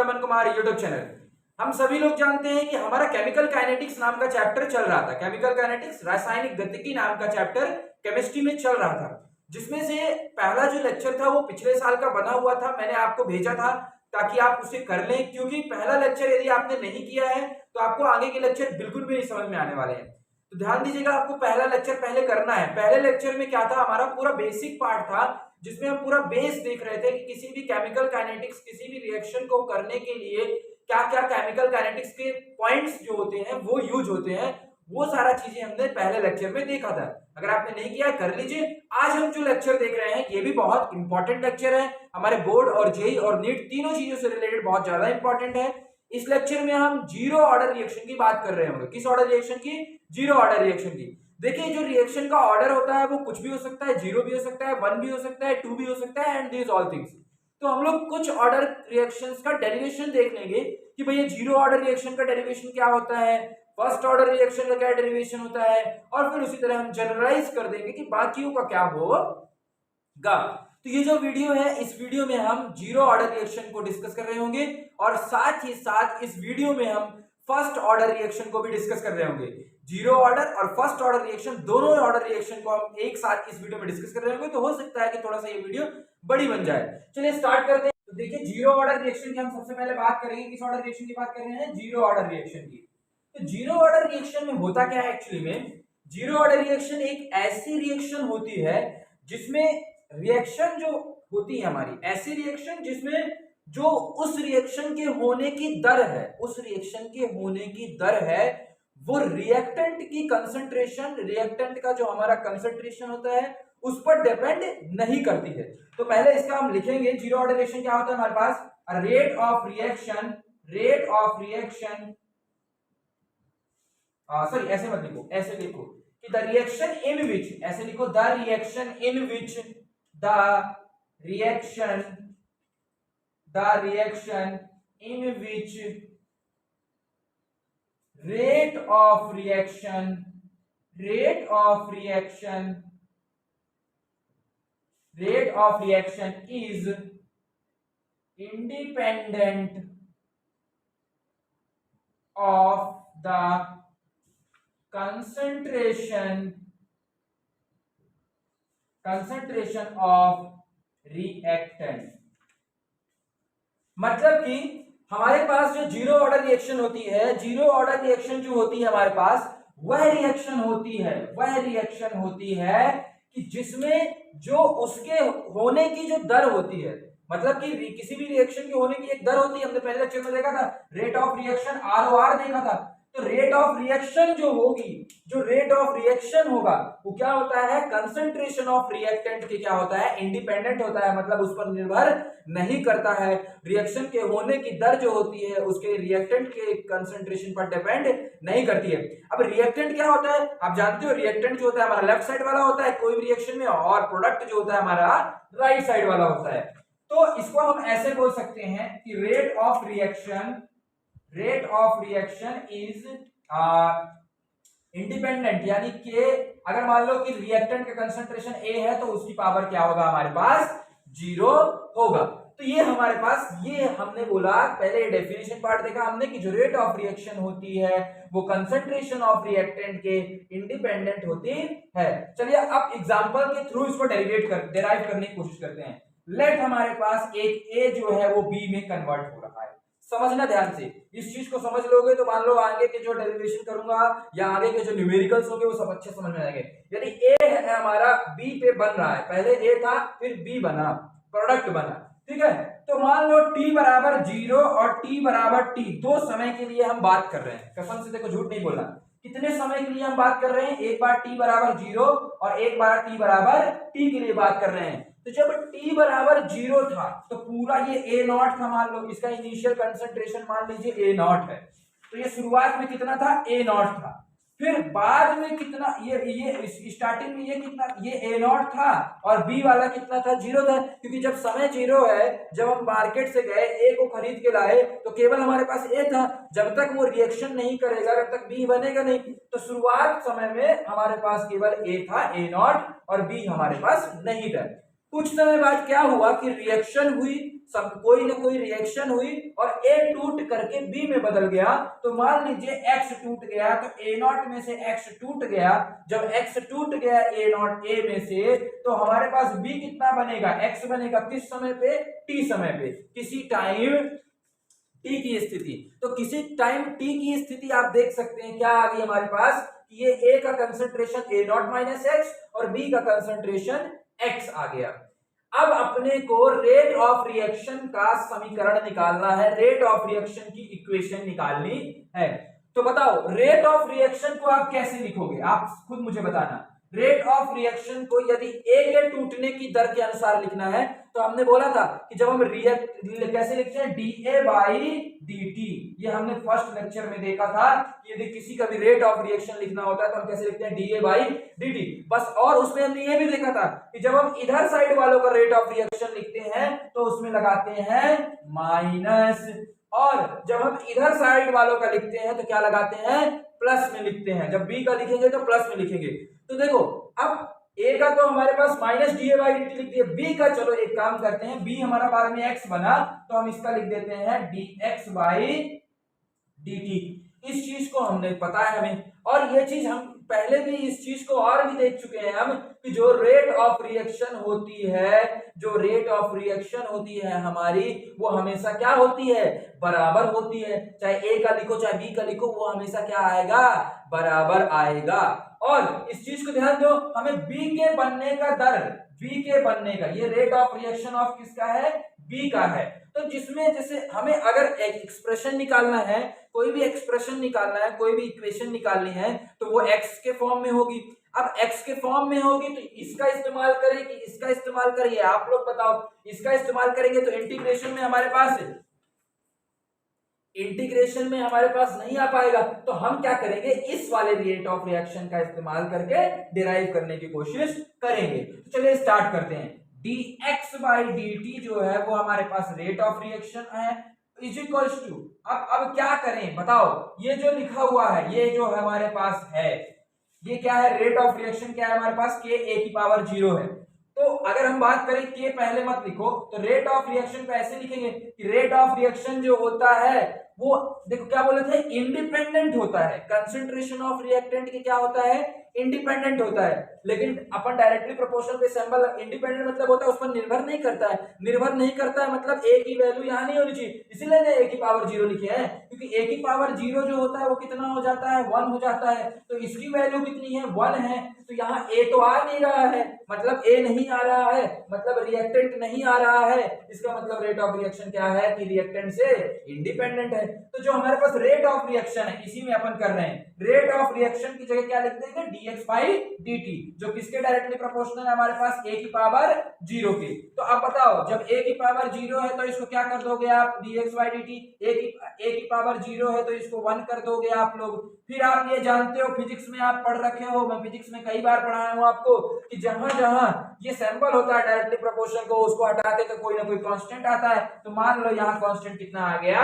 Aman Kumar YouTube channel. हम सभी लोग जानते हैं कि हमारा केमिकल काइनेटिक्स नाम का चैप्टर चल रहा था। केमिकल काइनेटिक्स रासायनिक गतिकी नाम का चैप्टर केमिस्ट्री में चल रहा था, जिसमें से पहला जो लेक्चर था वो पिछले साल का बना हुआ था। मैंने आपको भेजा था ताकि आप उसे कर लें, क्योंकि पहला लेक्चर यदि आपने नहीं किया है तो आपको आगे के लेक्चर बिल्कुल भी नहीं समझ में आने वाले हैं। तो ध्यान दीजिएगा, आपको पहला लेक्चर पहले करना है। पहले लेक्चर में क्या था, हमारा पूरा बेसिक पार्ट था जिसमें हम पूरा बेस देख रहे थे कि किसी भी केमिकल काइनेटिक्स, किसी भी रिएक्शन को करने के लिए क्या क्या केमिकल काइनेटिक्स के पॉइंट्स जो होते हैं वो यूज होते हैं। वो सारा चीजें हमने पहले लेक्चर में देखा था। अगर आपने नहीं किया कर लीजिए। आज हम जो लेक्चर देख रहे हैं ये भी बहुत इंपॉर्टेंट लेक्चर है, हमारे बोर्ड और जेई और नीट तीनों चीजों से रिलेटेड बहुत ज्यादा इंपॉर्टेंट है। इस लेक्चर में हम जीरो ऑर्डर रिएक्शन की बात कर रहे होंगे। किस ऑर्डर रिएक्शन की? जीरो ऑर्डर रिएक्शन की। देखिए, जो रिएक्शन का ऑर्डर होता है वो कुछ भी हो सकता है, जीरो भी हो सकता है, 1 भी हो सकता है, 2 भी हो सकता है एंड दिस ऑल थिंग्स। तो हम लोग कुछ ऑर्डर रिएक्शंस का डेरिवेशन देख लेंगे कि भैया जीरो ऑर्डर रिएक्शन का डेरिवेशन क्या होता है, फर्स्ट ऑर्डर रिएक्शन का क्या डेरिवेशन होता है, और फिर उसी तरह हम जनरलाइज कर देंगे कि बाकियों का क्या होगा। तो ये जो वीडियो है, इस वीडियो में हम जीरो ऑर्डर रिएक्शन को डिस्कस कर रहे होंगे और साथ ही साथ इस वीडियो में हम फर्स्ट ऑर्डर रिएक्शन को भी डिस्कस कर रहे होंगे। जीरो ऑर्डर और फर्स्ट ऑर्डर रिएक्शन, दोनों ऑर्डर रिएक्शन को हम एक साथ इस वीडियो में डिस्कस कर रहे होंगे। तो हो सकता है कि थोड़ा सा ये वीडियो बड़ी बन जाए। चलिए स्टार्ट करते हैं। तो देखिए, जीरो ऑर्डर रिएक्शन की हम सबसे पहले बात करेंगे। किस ऑर्डर रिएक्शन की बात कर रहे हैं? जीरो ऑर्डर रिएक्शन की। तो जीरो ऑर्डर रिएक्शन में होता क्या है एक्चुअली में? जीरो ऑर्डर रिएक्शन एक ऐसी रिएक्शन होती है जिसमें रिएक्शन जो होती है हमारी, ऐसी रिएक्शन जिसमें जो उस रिएक्शन के होने की दर है, उस रिएक्शन के होने की दर है वो रिएक्टेंट की कंसंट्रेशन, रिएक्टेंट का जो हमारा कंसंट्रेशन होता है उस पर डिपेंड नहीं करती है। तो पहले इसका हम लिखेंगे, जीरो ऑर्डर रिएक्शन क्या होता है हमारे पास? Rate of reaction, rate of reaction, sorry ऐसे मत लिखो, ऐसे लिखो कि द रिएक्शन इन विच, ऐसे लिखो the reaction in which, the reaction, the reaction in which rate of reaction, rate of reaction, rate of reaction is independent of the concentration of reactant। मतलब कि हमारे पास जो जीरो ऑर्डर रिएक्शन होती है, zero order reaction जो होती है हमारे पास, वह रिएक्शन होती है कि जिसमें जो उसके होने की जो दर होती है, मतलब कि किसी भी रिएक्शन के होने की एक दर होती है। हमने पहले लेक्चर में देखा था रेट ऑफ रिएक्शन, ROR देखा था। तो रेट ऑफ रिएक्शन जो होगी, जो रेट ऑफ रिएक्शन होगा वो क्या होता है? कंसंट्रेशन ऑफ रिएक्टेंट के क्या होता है? इंडिपेंडेंट होता है, मतलब उस पर निर्भर नहीं करता है। रिएक्शन के होने की दर जो होती है उसके रिएक्टेंट के कंसंट्रेशन पर डिपेंड नहीं करती है। अब रिएक्टेंट क्या होता है? आप जानते हो रिएक्टेंट जो होता है हमारा लेफ्ट साइड वाला होता है कोई भी रिएक्शन में, और प्रोडक्ट जो होता है हमारा राइट साइड वाला होता है। तो इसको हम ऐसे बोल सकते हैं कि rate of reaction, rate of reaction is independent, यानी कि अगर मान लो कि रिएक्टेंट का कंसंट्रेशन A है तो उसकी पावर क्या होगा हमारे पास? जीरो होगा। तो ये हमारे पास, ये हमने बोला पहले डेफिनेशन पार्ट देखा हमने कि जो रेट ऑफ रिएक्शन होती है वो कंसंट्रेशन ऑफ रिएक्टेंट के इंडिपेंडेंट होती है। चलिए अब एग्जांपल के थ्रू इसको डेराइव करने की कोशिश करते हैं। लेट हमारे पास एक A जो है वो B में कन्वर्ट हो रहा है। समझना ध्यान से, इस चीज को समझ लोगे तो मान लो आगे के जो डेरिवेशन करूंगा या आगे के जो न्यूमेरिकल्स होंगे वो सब अच्छे समझ में आएंगे। यदि A है हमारा B पे बन रहा है, पहले A था फिर B बना, प्रोडक्ट बना, ठीक है। तो मान लो t बराबर 0 और t बराबर t, दो समय के लिए हम बात कर रहे हैं। कसम से देखो, झूठ नहीं बोलना। कितने समय के लिए हम बात कर रहे हैं? एक बार t बराबर 0 और एक बार t बराबर t के लिए बात कर रहे हैं। तो जब t बराबर 0 था तो पूरा ये A0 था, मान लो इसका इनिशियल कंसंट्रेशन मान लीजिए A0 है। तो ये शुरुआत में कितना था? A0 था। फिर बाद में कितना, ये स्टार्टिंग में ये कितना, ये A0 था और B वाला कितना था? 0 था। क्योंकि जब समय 0 है, जब हम मार्केट से गए A को खरीद के लाए तो केवल हमारे पास A था। जब तक वो रिएक्शन नहीं करेगा तब तक B बनेगा नहीं। तो शुरुआत समय में हमारे पास केवल A था, A0, और B हमारे पास नहीं था। कुछ समय बाद क्या हुआ कि रिएक्शन हुई, सब कोई ना कोई रिएक्शन हुई और A टूट करके B में बदल गया, तो मान लीजिए X टूट गया तो A0 में से X टूट गया। जब X टूट गया A में से, तो हमारे पास B कितना बनेगा, X बनेगा किस समय पे, T समय पे, किसी टाइम T की स्थिति। तो किसी टाइम T की स्थिति आप देख सकते हैं क्या आ गई हमारे पास, ये A का कंसंट्रेशन A0 माइनस एक्स और B का कंसंट्रेशन X आ गया। अब अपने को रेट ऑफ रिएक्शन का समीकरण निकालना है, रेट ऑफ रिएक्शन की इक्वेशन निकालनी है। तो बताओ रेट ऑफ रिएक्शन को आप कैसे लिखोगे, आप खुद मुझे बताना। रेट ऑफ रिएक्शन को यदि ए के टूटने की दर के अनुसार लिखना है, तो हमने बोला था कि जब हम रिएक्ट कैसे लिखते हैं, डीए बाई डीटी। ये हमने फर्स्ट लेक्चर में देखा था कि यदि किसी का भी रेट ऑफ रिएक्शन लिखना होता है तो हम कैसे लिखते हैं, डीए बाई डीटी बस। और उसमें हमने ये भी देखा था कि जब हम इधर साइड वालों का रेट ऑफ रिएक्शन लिखते हैं तो उसमें लगाते हैं माइनस, और जब हम इधर साइड वालों का लिखते हैं तो क्या लगाते हैं, प्लस में लिखते हैं। जब बी का लिखेंगे तो प्लस में लिखेंगे। तो देखो अब ए का तो हमारे पास minus D A by D T लिख दिया, बी का चलो एक काम करते हैं, बी हमारा बाद में एक्स बना तो हम इसका लिख देते हैं D x by D T. इस चीज को हमने पता है हमें, और ये चीज हम पहले भी इस चीज को और भी देख चुके हैं हम कि जो रेट ऑफ रिएक्शन होती है, जो रेट ऑफ रिएक्शन होती है हमारी, वो हमेशा क्या होती है, बराबर होती है। चाहे ए का लिखो चाहे बी का लिखो, वो हमेशा क्या आएगा, बराबर आएगा। और इस चीज को ध्यान दो, हमें बी के बनने का दर, बी के बनने का, ये रेट ऑफ रिएक्शन ऑफ किसका है, बी का है। तो जिसमें जैसे हमें अगर एक एक्सप्रेशन निकालना है, कोई भी एक्सप्रेशन निकालना है, कोई भी इक्वेशन निकालनी है, तो वो एक्स के फॉर्म में होगी। अब एक्स के फॉर्म में होगी तो इसका इस्तेमाल करें कि इसका इस्तेमाल करिए, आप लोग बताओ। इसका इस्तेमाल करेंगे तो इंटीग्रेशन में हमारे पास नहीं आ पाएगा, तो हम क्या करेंगे, इस वाले रेट ऑफ रिएक्शन का इस्तेमाल करके डिराइव करने की कोशिश करेंगे। तो चलिए स्टार्ट करते हैं। dx बाई dt जो है वो हमारे पास रेट ऑफ रिएक्शन है, इज इक्वल्स टू, अब क्या करें बताओ, ये जो लिखा हुआ है, ये जो हमारे पास है, ये क्या है, रेट ऑफ रिएक्शन क्या है हमारे पास, k a की पावर 0 है। तो अगर हम बात करें k पहले मत लिखो, तो रेट ऑफ रिएक्शन को ऐसे लिखेंगे कि रेट ऑफ रिएक्शन जो होता है वो देखो क्या बोले थे, इंडिपेंडेंट होता है। कंसंट्रेशन ऑफ रिएक्टेंट के क्या होता है, इंडिपेंडेंट होता है। लेकिन अपन डायरेक्टली प्रोपोर्शनल पे सिंबल, इंडिपेंडेंट मतलब होता है उस पर निर्भर नहीं करता है, निर्भर नहीं करता है मतलब ए की वैल्यू यहाँ नहीं होनी चाहिए, इसीलिए ने ए की पावर 0 लिखे हैं, क्योंकि ए की पावर 0 जो होता है वो कितना हो जाता है, 1 हो जाता है। तो इसकी वैल्यू कितनी है, 1 है। तो यहाँ ए तो आ नहीं रहा है, मतलब ए नहीं आ रहा है, मतलब रिएक्टेंट नहीं आ रहा है, इसका मतलब रेट ऑफ रिएक्शन क्या है कि रिएक्टेंट से इंडिपेंडेंट है। तो जो हमारे पास रेट ऑफ रिएक्शन है इसी में अपन कर रहे हैं, रेट ऑफ रिएक्शन की जगह क्या लिख देंगे, dx बाई dt, जो किसके डायरेक्टली प्रोपोर्शनल है हमारे पास, a की पावर 0 के। तो अब बताओ जब a की पावर 0 है तो इसको क्या कर दोगे आप, dx बाई dt, a की पावर 0 है तो इसको 1 कर दोगे आप लोग। फिर आप ये जानते हो, फिजिक्स में आप पढ़ रखे हो, मैं फिजिक्स में कई बार पढ़ाया हूं आपको कि जहां जहां ये सैंपल होता है डायरेक्टली प्रोपोर्शनल को, उसको हटाते तो कोई ना कोई कांस्टेंट आता है। तो मान लो यहाँ कांस्टेंट कितना आ गया,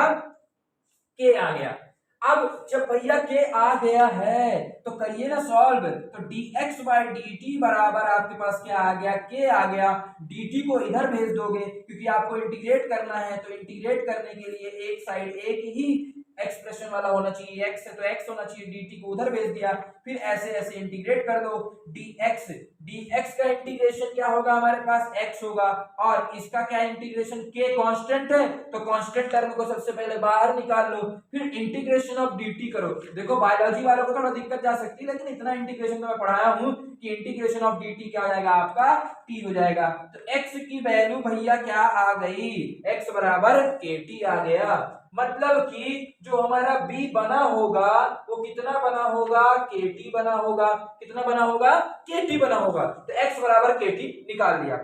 k आ गया। अब जब भैया k आ गया है तो करिए ना सॉल्व, तो dx बाई dt बराबर आपके पास क्या आ गया, k आ गया। dt को इधर भेज दोगे क्योंकि आपको इंटीग्रेट करना है, तो इंटीग्रेट करने के लिए एक साइड एक ही एक्सप्रेशन वाला होना चाहिए, x है तो x होना चाहिए, dt को उधर भेज दिया। फिर ऐसे ऐसे इंटीग्रेट कर दो, dx का इंटीग्रेशन क्या होगा हमारे पास, x होगा, और इसका क्या इंटीग्रेशन, k कांस्टेंट है तो कांस्टेंट टर्म को सबसे पहले बाहर निकाल लो, फिर इंटीग्रेशन ऑफ dt करो। देखो बायोलॉजी वालों को थोड़ा दिक्कत जा सकती है, लेकिन इतना इंटीग्रेशन तो मैं पढ़ाया हूं कि इंटीग्रेशन ऑफ dt क्या हो जाएगा आपका, t हो जाएगा। तो x की वैल्यू भैया क्या आ गई, x बराबर kt आ गया। मतलब कि जो हमारा b बना होगा वो कितना बना होगा, kt बना होगा, कितना बना होगा, kt बना होगा। तो x बराबर kt निकाल दिया।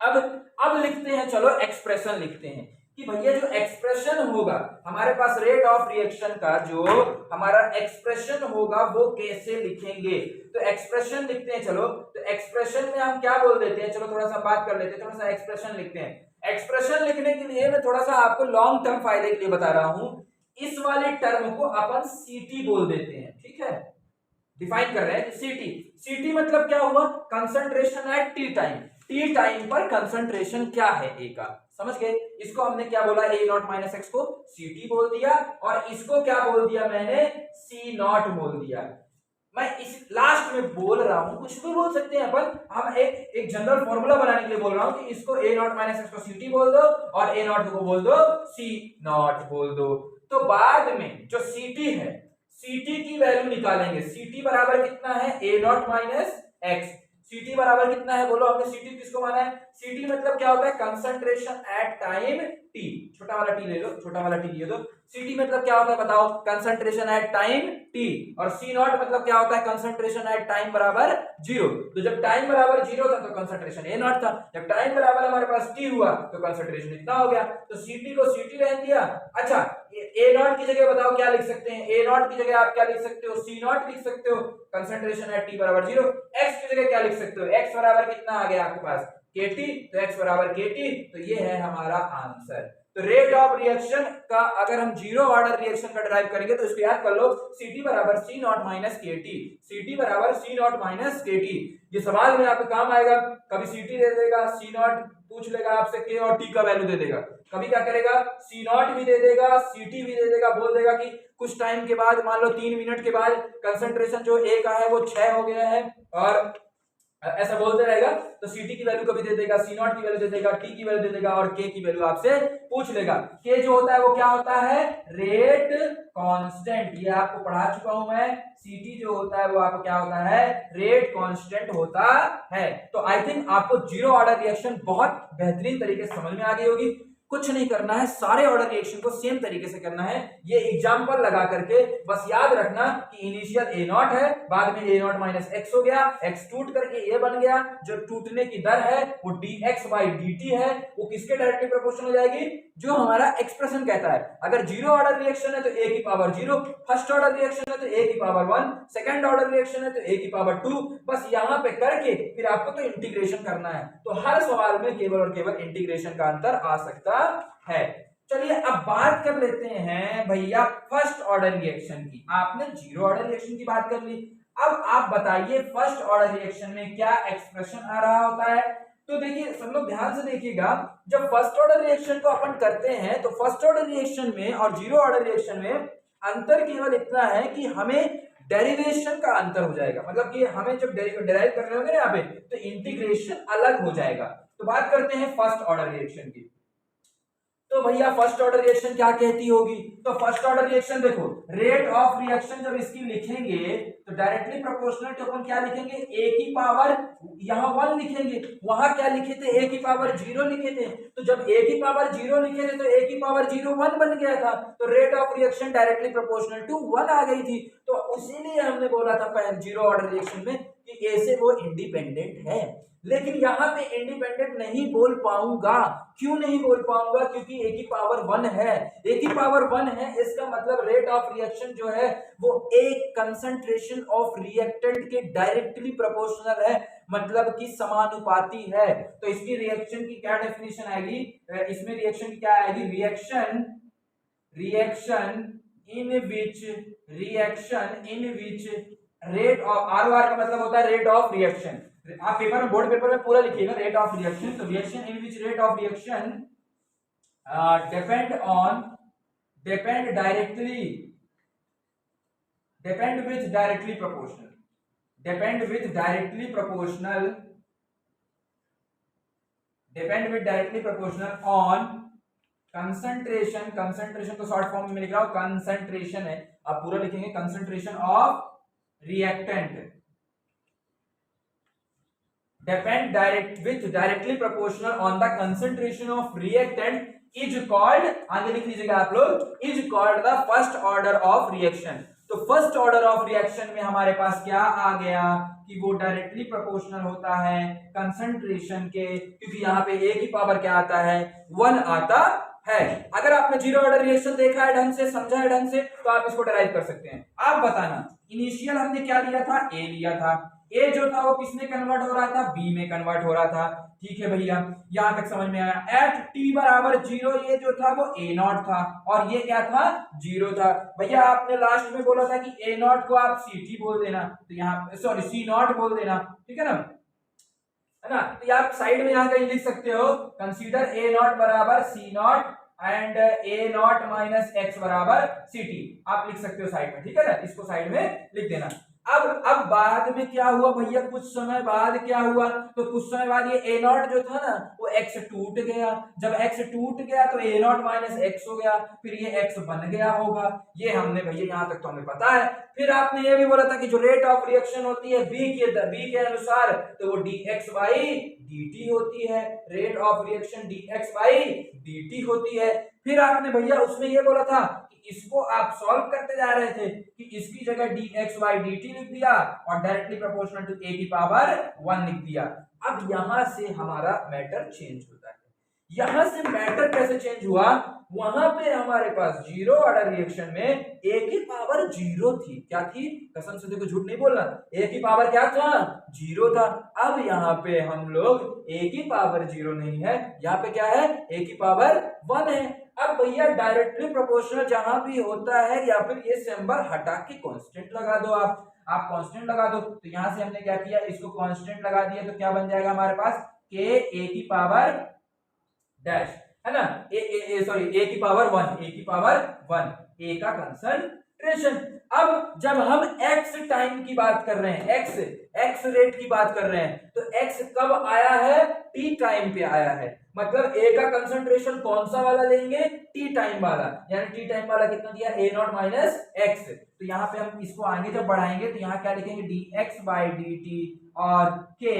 अब लिखते हैं, चलो एक्सप्रेशन लिखते हैं कि भैया जो एक्सप्रेशन होगा हमारे पास रेट ऑफ रिएक्शन का, जो हमारा एक्सप्रेशन होगा वो कैसे लिखेंगे। तो एक्सप्रेशन लिखते हैं, चलो तो एक्सप्रेशन में हम क्या बोल देते हैं, चलो थोड़ा सा बात कर लेते हैं, थोड़ा सा एक्सप्रेशन लिखते हैं। एक्सप्रेशन लिखने के लिए मैं थोड़ा सा आपको लॉन्ग टर्म फायदे के लिए बता रहा हूं, इस वाले टर्म को अपन सीटी बोल देते हैं, ठीक है, डिफाइन कर रहे हैं सीटी मतलब क्या हुआ, concentration at T time, T time पर कंसंट्रेशन क्या है ए का, समझ गए? इसको हमने क्या बोला, ए नॉट माइनस एक्स को सी टी बोल दिया, और इसको क्या बोल दिया मैंने, सी नॉट बोल दिया। मैं इस लास्ट में बोल रहा हूं, कुछ भी बोल सकते हैं अपन, हम एक जनरल फॉर्मूला बनाने के लिए बोल रहा हूं कि इसको ए नॉट माइनस एक्स को सी टी बोल दो और ए नॉट को बोल दो सी नॉट बोल दो। तो बाद में जो सी टी है, सी टी की वैल्यू निकालेंगे। सी टी बराबर कितना है, A not minus X. C T बराबर कितना है, बोलो हमने सी टी किसको माना है, सी टी मतलब क्या होता है, कंसंट्रेशन एट टाइम टी, छोटा वाला टी ले लो, छोटा वाला टी ले दो। सी टी मतलब क्या होता है बताओ, कंसंट्रेशन एट टाइम टी, और सी नॉट मतलब क्या होता है, कंसंट्रेशन एट टाइम बराबर जीरो। तो जब टाइम बराबर जीरो था तो कंसंट्रेशन ए नॉट था, जब टाइम बराबर हमारे पास टी हुआ तो कंसंट्रेशन इतना हो गया, तो सी टी को सी टी रहने दिया। अच्छा, ए नॉट की जगह बताओ क्या लिख सकते हैं, ए नॉट की जगह आप क्या लिख सकते हो, सी नॉट लिख सकते हो, कंसंट्रेशन एट टी बराबर जीरो। एक्स की जगह क्या लिख सकते हो, एक्स बराबर कितना आ गया आपके पास, केटी, तो एक्स बराबर केटी, तो ये है हमारा आंसर। तो रेट ऑफ रिएक्शन का अगर हम जीरो ऑर्डर रिएक्शन का ड्राइव करेंगे तो इसको याद कर लो, Ct बराबर सी नॉट माइनस के टी, Ct बराबर सी नॉट माइनस के टी। ये सवाल में आपके काम आएगा, कभी Ct दे देगा, सी नॉट पूछ लेगा आपसे, के और टी का वैल्यू दे देगा, कभी क्या करेगा, सी नॉट भी दे देगा, Ct भी दे देगा, बोल देगा कि कुछ टाइम के बाद, मान लो 3 मिनट के बाद कंसंट्रेशन जो ए का है वो 6 हो गया है, और ऐसा बोलते रहेगा, तो Ct की वैल्यू कभी दे देगा, सी नॉट की वैल्यू दे देगा, टी की वैल्यू दे देगा, और के की वैल्यू आपसे पूछ लेगा। के जो होता है वो क्या होता है, रेट कांस्टेंट, ये आपको पढ़ा चुका हूं मैं। Ct जो होता है वो आपको क्या होता है, रेट कांस्टेंट होता है। तो आई थिंक आपको जीरो ऑर्डर रिएक्शन बहुत बेहतरीन तरीके से समझ में आ गई होगी। कुछ नहीं करना है, सारे ऑर्डर रिएक्शन को सेम तरीके से करना है। ये एग्जांपल लगा करके बस याद रखना कि इनिशियल ए नॉट है, बाद में ए नॉट माइनस एक्स हो गया, एक्स टूट करके ए बन गया, जो टूटने की दर है वो dx बाई dt है, वो किसके डायरेक्टली प्रोपोर्शनल हो जाएगी, जो हमारा एक्सप्रेशन कहता है। अगर जीरो ऑर्डर रिएक्शन है तो ए की power zero, first order reaction है तो ए की power one, second order reaction है तो ए की पावर टू। बस यहाँ पे करके फिर आपको तो इंटीग्रेशन करना है, तो हर सवाल में केवल और केवल इंटीग्रेशन का अंतर आ सकता है। चलिए अब बात कर लेते हैं भैया फर्स्ट ऑर्डर रिएक्शन की। आपने जीरो ऑर्डर रिएक्शन की बात कर ली, अब आप बताइए फर्स्ट ऑर्डर रिएक्शन में क्या एक्सप्रेशन आ रहा होता है। तो देखिए सब लोग ध्यान से देखिएगा, जब फर्स्ट ऑर्डर रिएक्शन को अपन करते हैं तो फर्स्ट ऑर्डर रिएक्शन में और जीरो ऑर्डर रिएक्शन में अंतर केवल इतना है कि हमें डेरिवेशन का अंतर हो जाएगा, मतलब कि हमें जब डेराइव कर रहे होंगे ना यहाँ पे तो इंटीग्रेशन अलग हो जाएगा। तो बात करते हैं फर्स्ट ऑर्डर रिएक्शन की। तो भैया फर्स्ट ऑर्डर रिएक्शन क्या कहती होगी, तो फर्स्ट ऑर्डर रिएक्शन देखो, रेट ऑफ रिएक्शन जब इसकी लिखेंगे तो डायरेक्टली प्रोपोर्शनल टू अपन क्या लिखेंगे, ए की पावर, यहाँ 1 लिखेंगे, वहां क्या लिखे थे, ए की पावर 0 लिखे थे। तो जब ए की पावर 0 लिखे थे तो ए की पावर 0 1 बन गया था, तो rate of reaction directly proportional to 1 आ गई थी। तो इसीलिए हमने बोला था पहले जीरो ऑर्डर रिएक्शन में कि ए से वो इंडिपेंडेंट है। लेकिन यहाँ पे इंडिपेंडेंट नहीं बोल पाऊंगा, क्यों नहीं बोल पाऊंगा, क्योंकि ए की पावर 1 है, ए की पावर 1 है, इसका मतलब रेट ऑफ रिएक्शन जो है वो एक कंसंट्रेशन ऑफ रिएक्टेंट के डायरेक्टली प्रोपोर्शनल है, मतलब कि समानुपाती है। तो इसकी रिएक्शन की क्या डेफिनेशन आएगी, इसमें रिएक्शन की क्या आएगी, reaction in which rate of R का मतलब होता है रेट ऑफ रिएक्शन। आप पेपर में, बोर्ड पेपर में पूरा लिखिएगा रेट ऑफ रिएक्शन। तो reaction in which rate of reaction depend with directly proportional on concentration को शॉर्ट फॉर्म में लिख रहा हूं, कंसंट्रेशन है, आप पूरा लिखेंगे concentration of reactant depend directly proportional on the concentration of reactant is called, आगे लिख लीजिएगा आप लोग, is called the first order of reaction। तो फर्स्ट ऑर्डर ऑफ रिएक्शन में हमारे पास क्या आ गया कि वो डायरेक्टली प्रोपोर्शनल होता है कंसंट्रेशन के, क्योंकि यहाँ पे ए की पावर क्या आता है, 1 आता है। अगर आपने जीरो ऑर्डर रिएक्शन देखा है ढंग से, समझा है ढंग से, तो आप इसको डराइव कर सकते हैं। आप बताना, इनिशियल हमने क्या लिया था, ए लिया था, ए जो था वो किसमें कन्वर्ट हो रहा था, बी में कन्वर्ट हो रहा था। ठीक है भैया, यहां तक समझ में आया। एट टी बराबर 0 ये जो था वो ए नॉट था, और ये क्या था, 0 था। भैया आपने लास्ट में बोला था कि ए नॉट को आप सी टी बोल देना, तो यहाँ सॉरी सी नॉट बोल देना, ठीक है ना, है ना। तो आप साइड में यहाँ कहीं लिख सकते हो कंसीडर ए नॉट बराबर C not and A not minus X बराबर सी टी, आप लिख सकते हो साइड में, ठीक है ना, इसको साइड में लिख देना। अब बाद में क्या हुआ भैया, कुछ समय बाद क्या हुआ, तो कुछ समय बाद ये ए नॉट जो था ना वो एक्स टूट गया, जब एक्स टूट गया तो ए नॉट माइनस एक्स हो गया, फिर ये एक्स बन गया होगा, ये हमने भैया यहाँ तक तो हमें पता है। फिर आपने ये भी बोला था कि जो रेट ऑफ रिएक्शन होती है बी के अनुसार तो वो dx बाई dt होती है, rate of reaction dx by dt होती है। फिर आपने भैया उसमें ये बोला था कि इसको आप सॉल्व करते जा रहे थे कि इसकी जगह dx बाई dt लिख दिया और डायरेक्टली प्रोपोर्शनल टू a की पावर 1 लिख दिया। अब यहां से हमारा मैटर चेंज होता है। यहां से मैटर कैसे चेंज हुआ, वहां पे हमारे पास जीरो ऑर्डर रिएक्शन में a की पावर जीरो थी, क्या थी, कसम से देखो झूठ नहीं बोलना, a की पावर क्या था, जीरो था। अब यहाँ पे हम लोग a की पावर जीरो नहीं है, यहाँ पे क्या है, a की पावर 1 है। अब भैया डायरेक्टली प्रोपोर्शनल जहां भी होता है या फिर ये सिंबल हटा के कांस्टेंट लगा दो, आप कांस्टेंट लगा दो। तो यहां से हमने क्या किया, इसको कांस्टेंट लगा दिया तो क्या बन जाएगा हमारे पास k a की पावर डैश, है ना, ए की पावर 1, ए की पावर 1, ए का कंसंट्रेशन। अब जब हम x टाइम की बात कर रहे हैं, x रेट की बात कर रहे हैं, तो x कब आया है, t टाइम पे आया है, मतलब a का कंसंट्रेशन कौन सा वाला लेंगे, t टाइम वाला, यानी t टाइम वाला कितना दिया, a नॉट माइनस एक्स। तो यहाँ पे हम इसको आगे जब बढ़ाएंगे तो यहाँ क्या लिखेंगे, dx बाई dt और k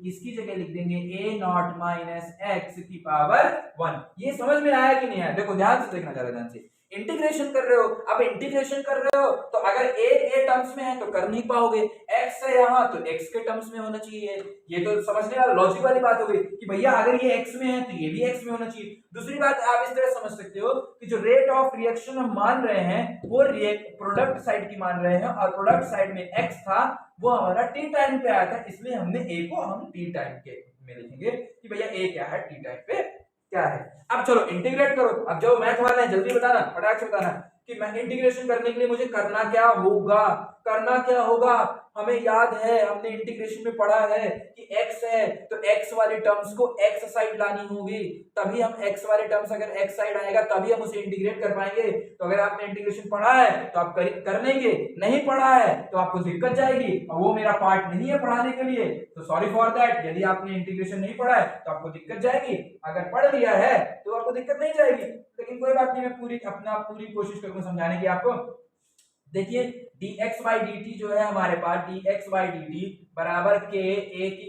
इसकी जगह लिख देंगे a नॉट माइनस एक्स की पावर 1। ये समझ में आया कि नहीं आया, देखो ध्यान से देखना, जरा ध्यान से, इंटीग्रेशन कर रहे हो, अब इंटीग्रेशन कर रहे हो तो अगर a टर्म्स में है तो कर नहीं पाओगे, x है यहाँ तो x के टर्म्स में होना चाहिए, ये तो समझने वाला लॉजिक वाली बात हो गई कि भैया अगर ये x में है तो ये भी x में होना चाहिए। दूसरी बात आप इस तरह समझ सकते हो कि जो रेट ऑफ रिएक्शन हम मान रहे हैं वो प्रोडक्ट साइड की मान रहे हैं और प्रोडक्ट साइड में x था वो हमारा t टाइम पे आया था, इसलिए हमने a को हम t टाइम के में लिखेंगे कि भैया a क्या है, t टाइम पे क्या है। अब चलो इंटीग्रेट करो, अब जो मैथ वाले हैं जल्दी बताना, फटाक से बताना कि मैं इंटीग्रेशन करने के लिए मुझे करना क्या होगा, करना क्या होगा। हमें याद है हमने इंटीग्रेशन में पढ़ा है कि x है तो x वाले टर्म्स को x साइड लानी होगी, तभी हम x वाले टर्म्स अगर x साइड आएगा तभी हम उसे इंटीग्रेट कर पाएंगे। तो अगर आपने इंटीग्रेशन पढ़ा है तो आप कर लेंगे, नहीं पढ़ा है तो आपको दिक्कत जाएगी और वो मेरा पार्ट नहीं है पढ़ाने के लिए, तो सॉरी फॉर दैट। यदि आपने इंटीग्रेशन नहीं पढ़ा है तो आपको दिक्कत जाएगी, अगर पढ़ लिया है तो आपको दिक्कत नहीं जाएगी। लेकिन कोई बात नहीं, मैं पूरी कोशिश करूंगा समझाने की आपको। देखिए dx बाई dt जो है हमारे पास dx बाई dt बराबर k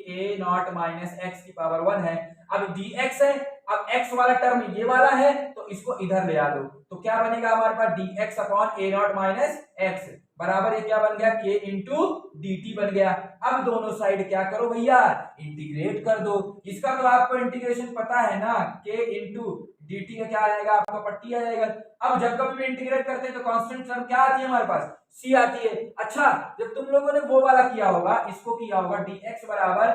a not minus x की पावर 1 है। अब dx है, अब x वाला टर्म ये वाला है तो इसको इधर ले आ दो, तो क्या बनेगा हमारे पास dx upon a not minus x बराबर ये क्या बन गया k इंटू dt बन गया। अब दोनों साइड क्या करो भैया, इंटीग्रेट कर दो। इसका तो आपको इंटीग्रेशन पता है ना, k इंटू dt का क्या आएगा आपका पट्टी आ जाएगा। अब जब कभी भी इंटीग्रेट करते हैं तो कांस्टेंट टर्म क्या आती है हमारे पास, c आती है। अच्छा जब तुम लोगों ने वो वाला किया होगा, इसको किया होगा dx बराबर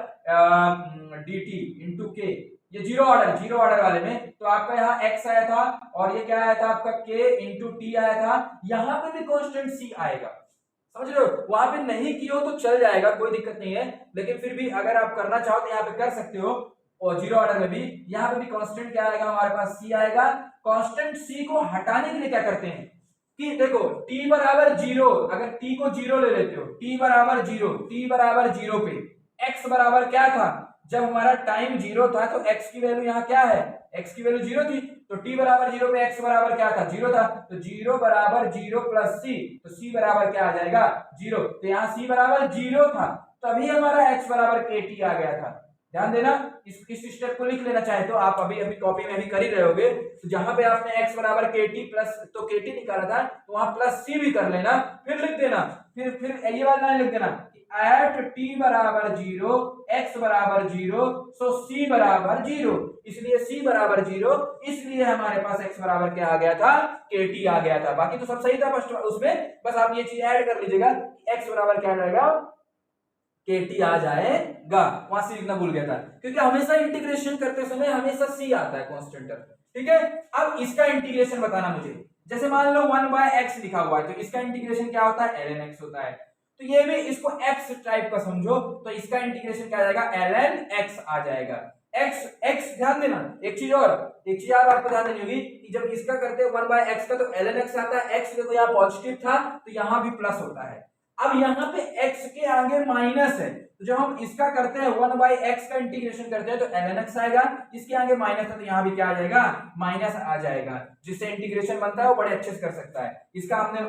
dt इंटू k, ये जीरो ऑर्डर वाले में, तो आपका यहाँ x आया था और ये क्या आया था आपका k इंटू टी आया था, यहाँ पे भी कांस्टेंट c आएगा, समझ रहे हो। वहां पे नहीं किया हो तो चल जाएगा, कोई दिक्कत नहीं है, लेकिन फिर भी अगर आप करना चाहो तो यहाँ पे कर सकते हो। और जीरो ऑर्डर में भी यहाँ पे भी कांस्टेंट क्या आएगा हमारे पास, c आएगा। कांस्टेंट c को हटाने के लिए क्या करते हैं कि देखो t बराबर जीरो, अगर t को जीरो ले लेते हो, t बराबर जीरो पे x बराबर क्या था, जब हमारा टाइम जीरो था तो x की वैल्यू यहाँ क्या है, x की वैल्यू जीरो थी, तो t बराबर जीरो पे x बराबर क्या था, जीरो था, तो जीरो बराबर जीरो प्लस c, तो c बराबर क्या आ जाएगा, जीरो। तो यहाँ c बराबर जीरो था तभी हमारा x बराबर kt आ गया था। ध्यान देना, इस स्टेप को लिख लेना चाहे तो आप अभी कॉपी में भी कर ही रहे होगे, तो जहां पे आपने x बराबर kt प्लस तो kt निकाला था तो वहां प्लस c भी कर लेना, फिर लिख देना, फिर ये वाला लिख देना एट t बराबर जीरो x बराबर जीरो सो c बराबर जीरो, इसलिए c बराबर जीरो, इसलिए हमारे पास x बराबर क्या आ गया था, kt आ गया था। बाकी तो सब सही था फर्स्ट उसमें, बस आप ये चीज ऐड कर लीजिएगा, x बराबर क्या आ जाएगा, kt आ जाएगा। वहां से लिखना भूल गया था, क्योंकि हमेशा इंटीग्रेशन करते समय हमेशा c आता है कांस्टेंट टर्म, ठीक है। अब इसका इंटीग्रेशन बताना मुझे, जैसे मान लो 1/x लिखा हुआ है तो इसका इंटीग्रेशन क्या होता है, ln x होता है। तो ये भी इसको x टाइप का समझो, तो इसका इंटीग्रेशन क्या आ जाएगा, ln x आ जाएगा। x ध्यान देना, एक चीज और आपको ध्यान देनी होगी कि जब इसका करते हैं 1/x का तो ln x आता है। x देखो यहाँ पॉजिटिव था तो यहाँ भी प्लस होता है। अब यहाँ पे x के आगे माइनस है, तो जब हम इसका करते हैं 1/x का इंटीग्रेशन करते हैं तो ln x आएगा, इसके आगे माइनस है तो यहाँ भी क्या आ जाएगा, माइनस आ जाएगा, जिससे इंटीग्रेशन बनता है वो बड़े अच्छे से कर सकता है। इसका हमने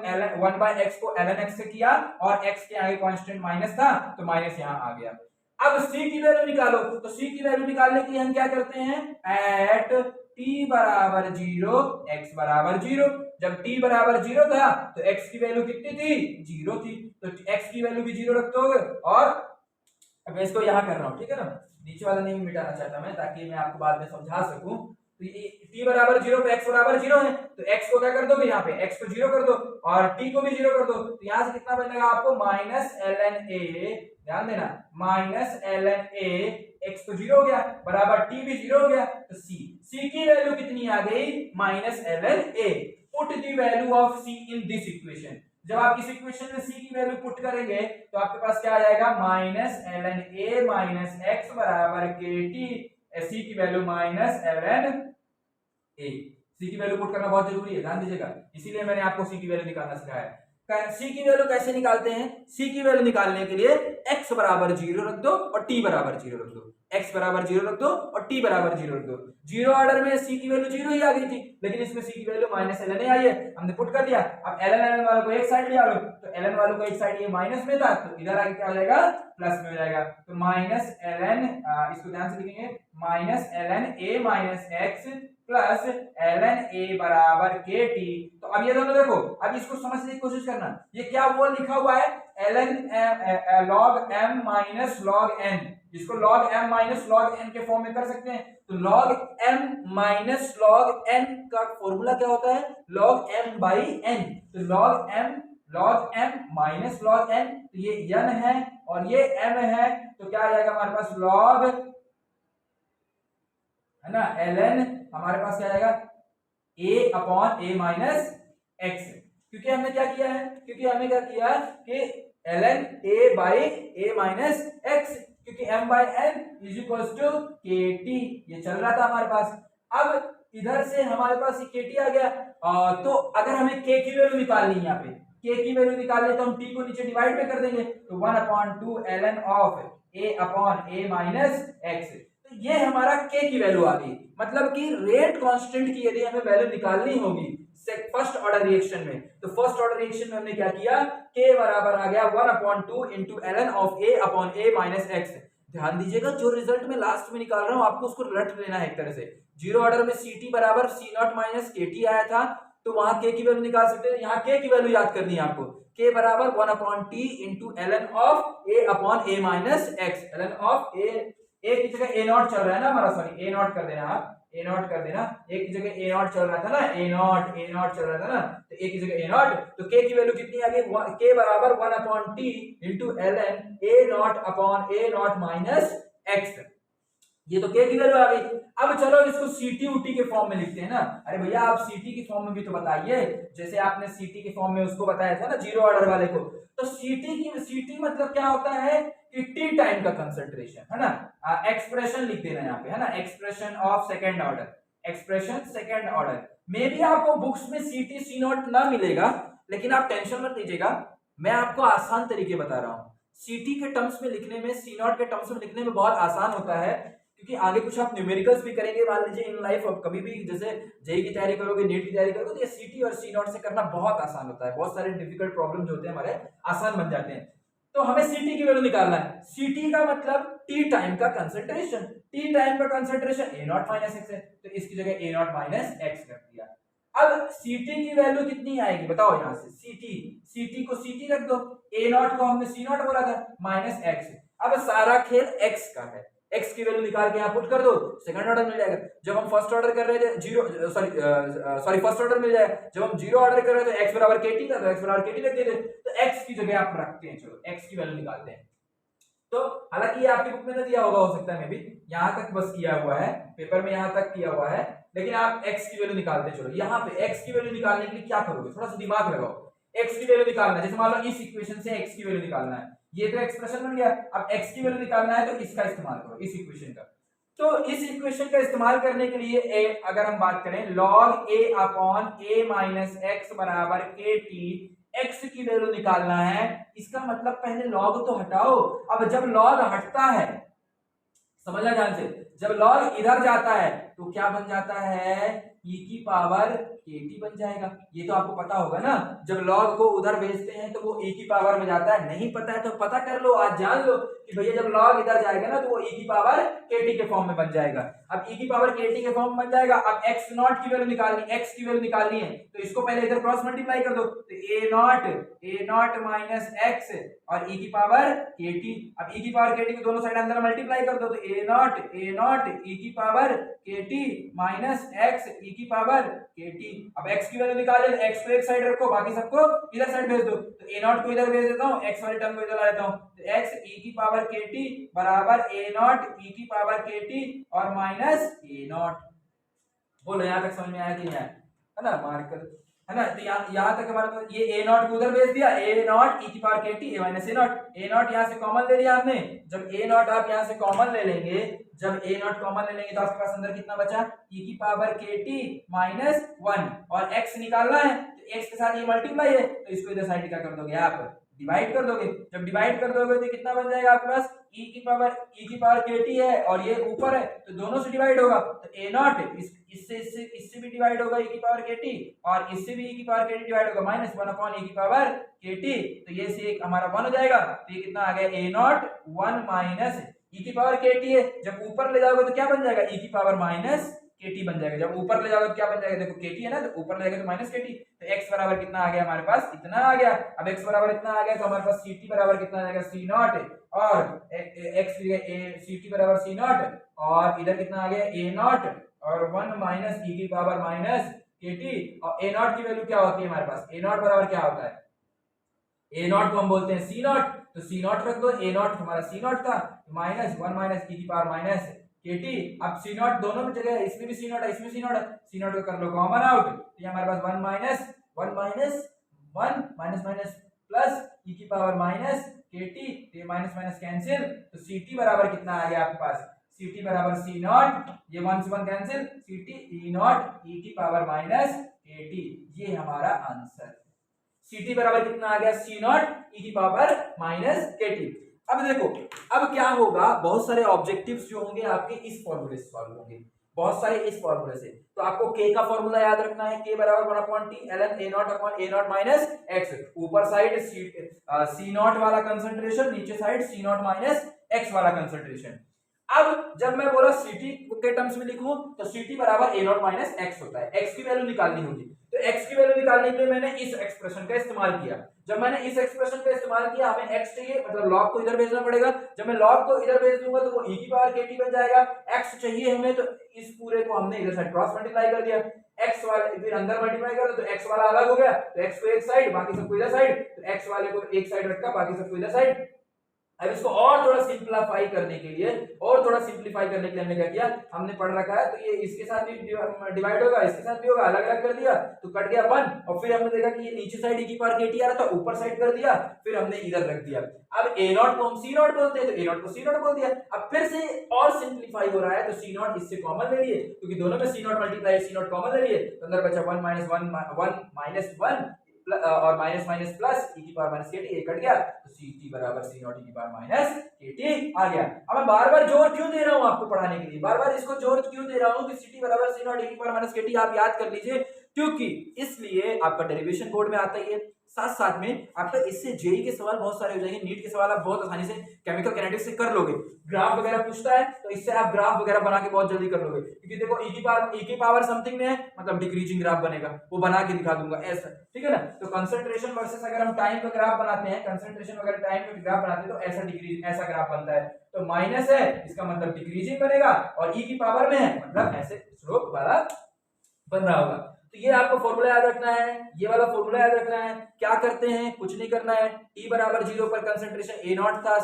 1/x को ln x से किया और x के आगे कांस्टेंट माइनस था तो माइनस यहाँ आ गया। अब c की वैल्यू निकालो, तो c की वैल्यू निकालने के लिए हम क्या करते हैं, एट t बराबर 0 x बराबर 0। जब t बराबर 0 था तो x की वैल्यू कितनी थी, 0 थी, तो x की वैल्यू भी 0 रखते हो। और अब इसको यहाँ कर रहा हूँ, ठीक है ना, नीचे वाला नहीं मिटाना चाहता मैं ताकि मैं आपको बाद में समझा सकूं। तो ये t बराबर 0 पे x बराबर 0 है, तो x को क्या कर दोगे, यहाँ पे x को 0 कर दो और t को भी 0 कर दो, तो यहाँ से कितना बनेगा आपको, माइनस ln a, ध्यान देना, माइनस ln a, x तो 0 हो गया बराबर t भी 0 हो गया, तो c की वैल्यू कितनी आ गई, minus ln a। Put the value of c in this equation. जब आप इस इक्वेशन में c की वैल्यू पुट करेंगे तो आपके पास क्या आ जाएगा, minus ln a minus x बराबर kt, c की value minus ln a। c की वैल्यू पुट करना बहुत जरूरी है, ध्यान दीजिएगा, इसीलिए मैंने आपको c की वैल्यू निकालना सिखाया है। c की वैल्यू कैसे निकालते हैं, c की वैल्यू निकालने के लिए x बराबर 0 रख दो और t बराबर 0 रख दो, x बराबर 0 रख दो और t बराबर 0 रख दो। जीरो ऑर्डर में c की वैल्यू 0 ही आ गई थी, लेकिन इसमें c की वैल्यू माइनस ln a आई है, हमने पुट कर दिया। अब ln वालों को एक साइड ले आ लो, तो ln वालों को एक साइड ये माइनस में था तो इधर आके क्या हो जाएगा, प्लस में हो जाएगा, तो माइनस ln, इसको ध्यान से लिखेंगे, minus ln a minus x plus ln a बराबर kt। तो अब ये दोनों देखो, अब इसको समझने की कोशिश करना, ये क्या वो लिखा हुआ है, ln log m minus log n, इसको log m minus log n के फॉर्म में कर सकते हैं। तो log m minus log n का फॉर्मूला क्या होता है, log m बाई n, तो log m minus log n, तो ये n है और ये m है, तो क्या आ जाएगा हमारे पास, log, है ना, ln हमारे पास क्या आएगा, a upon a minus x, क्योंकि हमने क्या किया है, कि ln a by a minus x, क्योंकि m by n is equal to kt, ये चल रहा था हमारे पास। अब इधर से हमारे पास ये kt आ गया, तो अगर हमें k की वैल्यू निकालनी है, यहाँ पे k की वैल्यू निकालनी तो हम t को नीचे डिवाइड में कर देंगे, तो 1/2 ln of a upon a minus x, तो ये हमारा k की वैल्यू आ गई। मतलब कि रेट कांस्टेंट की यदि हमें वैल्यू निकालनी होगी फर्स्ट ऑर्डर रिएक्शन में, तो फर्स्ट ऑर्डर रिएक्शन में हमने क्या किया, k बराबर आ गया 1/2 into ln of a upon a minus x। ध्यान दीजिएगा, जो रिजल्ट में लास्ट में निकाल रहा हूं आपको उसको रट लेना है एक तरह से। जीरो ऑर्डर में ct बराबर c0 माइनस kt आया था, तो वहां k की वैल्यू निकाल सकते हैं, यहाँ k की वैल्यू याद करनी है आपको, k बराबर 1/t into ln of a upon a minus x, ln of a, एक की जगह a नॉट चल रहा है ना हमारा, सॉरी a नॉट कर देना, आप a नॉट कर देना, एक की जगह a नॉट चल रहा था ना, a नॉट चल रहा था ना, तो एक की जगह a नॉट, तो k की वैल्यू कितनी आ गई, k बराबर 1/t into ln a not upon a not minus x, ये तो k की वैल्यू आ गई। अब चलो इसको ct उटी के फॉर्म में लिखते हैं ना, अरे भैया आप ct के फॉर्म में भी तो बताइए, जैसे आपने ct के फॉर्म में उसको बताया था ना जीरो ऑर्डर वाले को, तो ct मतलब क्या होता है कि t टाइम का कंसंट्रेशन, है ना, एक्सप्रेशन लिख देना यहाँ पे, है ना, expression of second order, expression second order. मे भी आपको बुक्स में ct c0 ना मिलेगा, लेकिन आप टेंशन मत लीजिएगा, मैं आपको आसान तरीके बता रहा हूँ। ct के टर्म्स में लिखने में, c0 के टर्म्स में लिखने में बहुत आसान होता है, क्योंकि आगे कुछ आप न्यूमेरिकल्स भी करेंगे, मान लीजिए इन लाइफ, कभी भी जैसे जेई की तैयारी करोगे, नीट की तैयारी करोगे, तो ये ct और c0 से करना बहुत आसान होता है, बहुत सारे डिफिकल्ट प्रॉब्लम जो होते हैं हमारे आसान बन जाते हैं। तो हमें ct की वैल्यू निकालना है, ct का मतलब t टाइम का कंसंट्रेशन, t टाइम का concentration a not minus x है, तो इसकी जगह a नॉट माइनस x कर दिया। अब ct की वैल्यू कितनी आएगी बताओ, यहाँ से ct को ct रख दो, a नॉट को हमने c नॉट बोला था, माइनस x। अब सारा खेल x का है, x की वैल्यू निकाल के यहाँ पुट कर दो, सेकंड ऑर्डर मिल जाएगा। जब हम फर्स्ट ऑर्डर कर रहे थे जीरो, सॉरी फर्स्ट ऑर्डर मिल जाएगा, जब हम जीरो ऑर्डर कर रहे थे x बराबर kt था, तो x बराबर kt रख देते, तो x की जगह आप रखते हैं, चलो x की वैल्यू निकालते हैं। तो हालांकि ये आपकी बुक में ना दिया होगा, हो सकता है मैं भी यहाँ तक बस किया हुआ है, पेपर में यहाँ तक किया हुआ है, लेकिन आप x की वैल्यू निकालते हैं। चलो यहाँ पे x की वैल्यू निकालने के लिए क्या करोगे, थोड़ा सा दिमाग लगाओ। x की वैल्यू निकालना है, जैसे मान लो इस इक्वेशन से x की वैल्यू निकालना है, ये तो एक्सप्रेशन बन गया, अब x की वैल्यू निकालना है तो इसका इस्तेमाल करो, इस इक्वेशन का। तो इस इक्वेशन का इस्तेमाल करने के लिए अगर हम बात करें log a upon a minus x बराबर kt, x की वैल्यू निकालना है, इसका मतलब पहले log तो हटाओ। अब जब log हटता है, समझना ध्यान से, जब log इधर जाता है तो क्या बन जाता है, e की पावर kt बन जाएगा। ये तो आपको पता होगा ना, जब log को उधर भेजते हैं तो वो e की पावर में जाता है। नहीं पता है तो पता कर लो, आज जान लो कि भैया जब log इधर जाएगा ना तो वो e की पावर kt के फॉर्म में बन जाएगा। अब e की पावर kt के फॉर्म में बन जाएगा। अब x नॉट की वैल्यू निकालनी, x की वैल्यू निकालनी है तो इसको पहले इधर क्रॉस मल्टीप्लाई कर दो, तो a नॉट माइनस x और e की पावर kt। अब e की पावर kt को दोनों साइड अंदर मल्टीप्लाई कर दो, तो a नॉट e की power kt minus x e की पावर kt। अब x की वैल्यू निकाले, x को एक साइड रखो, बाकी सबको इधर साइड भेज दो, तो a नॉट को इधर भेज देता हूं, x वाली टर्म को इधर ला देता हूं, तो x e की पावर kt बराबर a नॉट e की पावर kt और माइनस a नॉट। बोलो यहां तक समझ में आया कि नहीं आया, है ना, मार्कर है ना। तो यहाँ तक हमारे पास ये a नॉट को उधर भेज दिया, a नॉट e की power kt a minus a not. a not यहाँ से कॉमन ले लिया आपने, जब a नॉट आप यहाँ से कॉमन ले लेंगे, जब a नॉट कॉमन ले लेंगे तो आपके पास अंदर कितना बचा, e की पावर kt माइनस 1, और x निकालना है तो x के साथ ये मल्टीप्लाई है तो इसको इधर साइड क्या कर दोगे आप, डिवाइड कर दोगे। जब डिवाइड कर दोगे तो कितना बन जाएगा आपके पास, e की पावर kt है और ये ऊपर है तो दोनों से डिवाइड होगा, तो a नॉट इससे भी डिवाइड होगा e की पावर kt और इससे भी e की पावर kt डिवाइड होगा, माइनस 1 अपॉन e की पावर kt, तो ये से एक हमारा 1 हो जाएगा। तो ये कितना आ गया, a नॉट 1 माइनस e की पावर kt है, जब ऊपर ले जाओगे तो क्या बन जाएगा, e की पावर माइनस kt बन जाएगा। जब ऊपर ले जाओगे तो क्या बन जाएगा, देखो kt है ना, तो ऊपर ले जाएगा तो माइनस kt, तो x बराबर कितना आ गया हमारे पास, इतना आ गया। अब x बराबर इतना आ गया तो हमारे पास ct बराबर कितना आ जाएगा, c नॉट, और x ct बराबर c नॉट, और इधर कितना आ गया a नॉट और 1 माइनस e की पावर माइनस kt, और a नॉट की वैल्यू क्या होती है हमारे पास, a नॉट बराबर क्या होता है, a नॉट को हम बोलते हैं c नॉट, तो c नॉट रख दो, a नॉट हमारा c नॉट था, माइनस 1 माइनस e की पावर माइनस kt। अब c नॉट दोनों में जगह है, इसमें भी c नॉट है, इसमें c नॉट है, c नॉट को कर लो कॉमन आउट, तो ये हमारे पास 1 minus 1 minus minus plus e की पावर माइनस kt, तो ये माइनस माइनस कैंसिल, तो ct बराबर कितना आ गया आपके पास, ct बराबर c नॉट, ये 1 से 1 cancel, ct e not e की पावर माइनस kt, ये हमारा आंसर। ct बराबर कितना आ गया, c नॉट e की पावर माइनस kt। अब देखो, अब क्या होगा, बहुत सारे ऑब्जेक्टिव्स जो होंगे आपके इस फॉर्मूले से सॉल्व होंगे, बहुत सारे इस फॉर्मूले से। तो आपको k का फॉर्मूला याद रखना है, k बराबर 1 upon t ln a not upon a not minus x, ऊपर साइड c नॉट वाला कंसंट्रेशन, नीचे side c not minus x वाला कंसंट्रेशन। अब जब मैं बोला ct के टर्म्स में लिखूं तो ct बराबर a नॉट माइनस x होता है, x की वैल्यू निकालनी होगी, तो x की वैल्यू निकालने के लिए मैंने इस एक्सप्रेशन का इस्तेमाल किया। जब मैंने इस एक्सप्रेशन का इस्तेमाल किया, हमें x चाहिए, मतलब log को इधर भेजना पड़ेगा, जब मैं log को इधर भेज दूंगा तो वो e की पावर kt बन जाएगा। x चाहिए हमें, तो इस पूरे को हमने इधर साइड क्रॉस मल्टीप्लाई कर दिया, x वाले फिर अंदर मल्टीप्लाई कर दो तो x वाला अलग हो गया, तो x को एक साइड बाकी सबको इधर साइड, तो x वाले को एक साइड रखा बाकी सबको इधर साइड। अब इसको और थोड़ा सिंप्लीफाई करने के लिए हमने क्या किया, हमने पढ़ रखा है तो ये इसके साथ भी डिवाइड होगा, इसके साथ भी होगा, अलग अलग कर दिया तो कट गया 1, और फिर हमने देखा कि ये नीचे साइड e की पावर kt आ रहा था, ऊपर साइड कर दिया, फिर हमने इधर रख दिया। अब a नॉट को हम c नॉट बोलते हैं तो a नॉट को c नॉट बोल दिया। अब फिर से और सिंप्लीफाई हो रहा है तो c नॉट इससे कॉमन ले लिए, क्योंकि दोनों में c not multiply c not common ले लिए, तो अंदर बचा 1 माइनस 1 और माइनस माइनस प्लस e की पावर माइनस kt, ये कट गया, तो ct बराबर c नॉट e की पावर माइनस kt आ गया। अब मैं बार बार जोर क्यों दे रहा हूं आपको पढ़ाने के लिए, बार बार इसको जोर क्यों दे रहा हूं कि ct बराबर c नॉट e की पावर माइनस kt आप याद कर लीजिए, क्योंकि इसलिए आपका डेरिवेशन कोड में आता ही है, साथ साथ में आपका इससे जेई के सवाल बहुत सारे हो जाएंगे, नीट के सवाल आप बहुत आसानी से केमिकल काइनेटिक्स से कर लोगे। ग्राफ वगैरह पूछता है तो इससे आप ग्राफ वगैरह बना के बहुत जल्दी कर लोगे, क्योंकि देखो e की पावर समथिंग में है, मतलब डिक्रीजिंग ग्राफ बनेगा, वो बना के दिखा दूंगा ऐसा, ठीक है ना। तो कंसंट्रेशन वर्सेस अगर हम टाइम का ग्राफ बनाते हैं, कंसंट्रेशन वगैरह टाइम का ग्राफ बनाते हैं तो ऐसा ऐसा ग्राफ बनता है, तो माइनस है इसका मतलब डिक्रीजिंग बनेगा, और e की पावर में है मतलब ऐसे स्लोप वाला बन रहा होगा। तो ये आपको फॉर्मूला याद रखना है, ये वाला फॉर्मूला याद रखना है। क्या करते हैं, कुछ नहीं करना है, t बराबर 0 पर कंसंट्रेशन a नॉट था,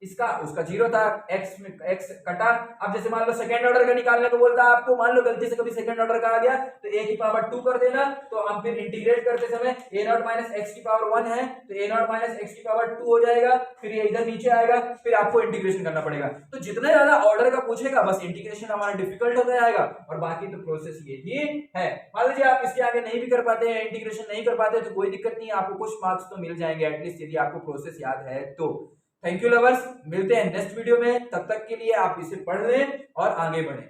इसका उसका 0 था, x कटा। अब जैसे मान लो सेकंड ऑर्डर का निकालने को बोलता है आपको, मान लो गलती से कभी सेकंड ऑर्डर का आ गया तो a की पावर 2 कर देना। तो हम फिर इंटीग्रेट करते समय a0 माइनस एक्स की पावर 1 है तो a0 माइनस एक्स की पावर 2 हो जाएगा, फिर ये इधर नीचे आएगा, फिर आपको इंटीग्रेशन करना पड़ेगा। तो जितना ज्यादा ऑर्डर का पूछेगा बस इंटीग्रेशन हमारा डिफिकल्ट होता जाएगा, और बाकी तो प्रोसेस ये ही है। मान लीजिए आप इसके आगे नहीं भी कर पाते हैं, इंटीग्रेशन नहीं कर पाते तो कोई दिक्कत नहीं है, आपको कुछ मार्क्स तो मिल जाएंगे एटलीस्ट, यदि आपको प्रोसेस याद है तो। थैंक यू लवर्स, मिलते हैं नेक्स्ट वीडियो में, तब तक के लिए आप इसे पढ़ लें और आगे बढ़ें।